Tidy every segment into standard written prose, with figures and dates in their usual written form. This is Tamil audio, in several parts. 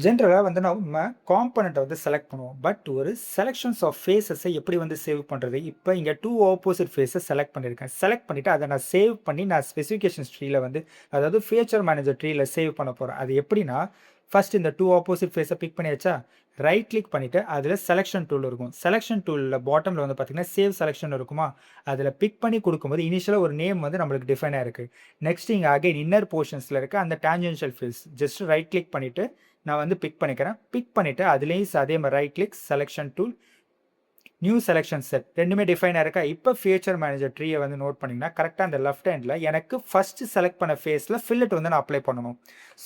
ஜென்ரலாக வந்து நம்ம காம்பனண்ட்டை வந்து செலக்ட் பண்ணுவோம். பட் ஒரு செலக்ஷன்ஸ் ஆஃப் ஃபேஸஸை எப்படி வந்து சேவ் பண்ணுறது? இப்போ இங்கே 2 ஆப்போசிட் ஃபேஸை செலக்ட் பண்ணியிருக்கேன். செலக்ட் பண்ணிவிட்டு அதை நான் சேவ் பண்ணி நான் ஸ்பெசிஃபிகேஷன்ஸ் ட்ரீல வந்து அதாவது ஃபீச்சர் மேனேஜர் ட்ரீல சேவ் பண்ண போகிறேன். அது எப்படின்னா ஃபர்ஸ்ட் இந்த 2 ஆப்போசிட் ஃபேஸை பிக் பண்ணியாச்சா, ரைட் கிளிக் பண்ணிவிட்டு அதில் செலெக்ஷன் டூல் இருக்கும். செலெக்ஷன் டூலில் பாட்டமில் வந்து பார்த்தீங்கன்னா சேவ் செலெக்ஷன் இருக்குமா, அதில் பிக் பண்ணி கொடுக்கும்போது இனிஷியலாக ஒரு நேம் வந்து நம்மளுக்கு டிஃபைனாக இருக்குது. நெக்ஸ்ட் இங்கே அகைன் இன்னர் போர்ஷன்ஸில் இருக்க அந்த tangential face just right click பண்ணிவிட்டு நான் வந்து பிக் பண்ணிக்கிறேன். பிக் பண்ணிவிட்டு அதுலேயும் அதே மாதிரி right click selection tool new selection set ரெண்டுமே டிஃபைனாக இருக்கா. இப்போ ஃபீச்சர் மேனேஜர் ட்ரீயை வந்து நோட் பண்ணிங்கன்னா கரெக்டாக அந்த லெஃப்ட் ஹேண்டில் எனக்கு ஃபஸ்ட்டு செலக்ட் பண்ண ஃபேஸில் ஃபில்லட் வந்து நான் அப்ளை பண்ணணும்.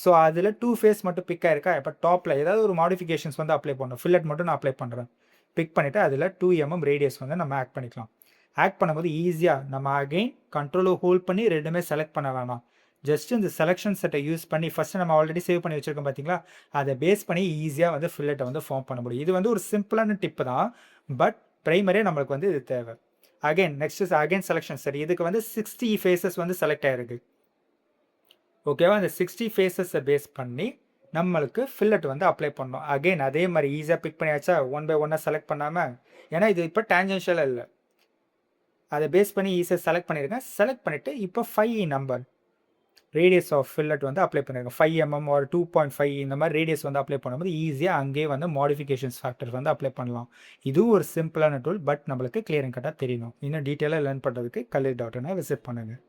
ஸோ அதில் 2 ஃபேஸ் மட்டும் பிக் ஆயிருக்கா. இப்போ டாப்பில் ஏதாவது ஒரு மாடிஃபிகேஷன்ஸ் வந்து அப்ளை பண்ணணும். ஃபில்லட் மட்டும் நான் அப்ளை பண்ணுறேன். பிக் பண்ணிவிட்டு அதில் 2 mm ரேடியஸ் வந்து நம்ம ஆட் பண்ணிக்கலாம். ஆட் பண்ணும்போது ஈஸியாக நம்ம அகெயின் கண்ட்ரோலை ஹோல்ட் பண்ணி ரெண்டுமே செலக்ட் பண்ண வேணாம். ஜஸ்ட் இந்த செலெக்ஷன் செட்டை யூஸ் பண்ணி ஃபஸ்ட்டு நம்ம ஆல்ரெடி சேவ் பண்ணி வச்சுருக்கோம் பார்த்தீங்களா, அதை பேஸ் பண்ணி ஈஸியாக வந்து ஃபில்லட்டை வந்து ஃபார்ம் பண்ண முடியும். இது வந்து ஒரு சிம்பிளான டிப்பு தான், பட் ப்ரைமரியாக நம்மளுக்கு வந்து இது தேவை. Again next again selection set. இதுக்கு வந்து 60 ஃபேஸஸ் வந்து செலக்ட் ஆகிருக்கு. ஓகேவா, அந்த 60 ஃபேஸஸை பேஸ் பண்ணி நம்மளுக்கு ஃபில்லட் வந்து அப்ளை பண்ணணும். அகைன் அதே மாதிரி ஈஸியாக பிக் பண்ணியாச்சா, 1 by 1 செலக்ட் பண்ணாமல், ஏன்னா இது இப்போ டேஞ்சென்ஷியலாக இல்லை, அதை பேஸ் பண்ணி ஈஸியாக செலக்ட் பண்ணியிருக்கேன். செலக்ட் பண்ணிவிட்டு இப்போ 5 நம்பர் ரேடியஸ் ஆஃப் ஃபில்லட் வந்து அப்ளை பண்ணியிருக்கேன். 5 mm ஒரு 2.5 இந்த மாதிரி ரேடியஸ் வந்து அப்ளை பண்ணும்போது ஈஸியாக அங்கேயே வந்து மாடிஃபிகேஷன்ஸ் ஃபேக்டர் வந்து அப்ளை பண்ணலாம். இதுவும் ஒரு சிம்பிளான டூல், பட் நம்மளுக்கு கிளியர் அண்ட் கட்டாக தெரியணும். இன்னும் டீட்டெயிலாக லேர்ன் பண்ணுறதுக்கு கல்லூரி.in விசிட் பண்ணுங்கள்.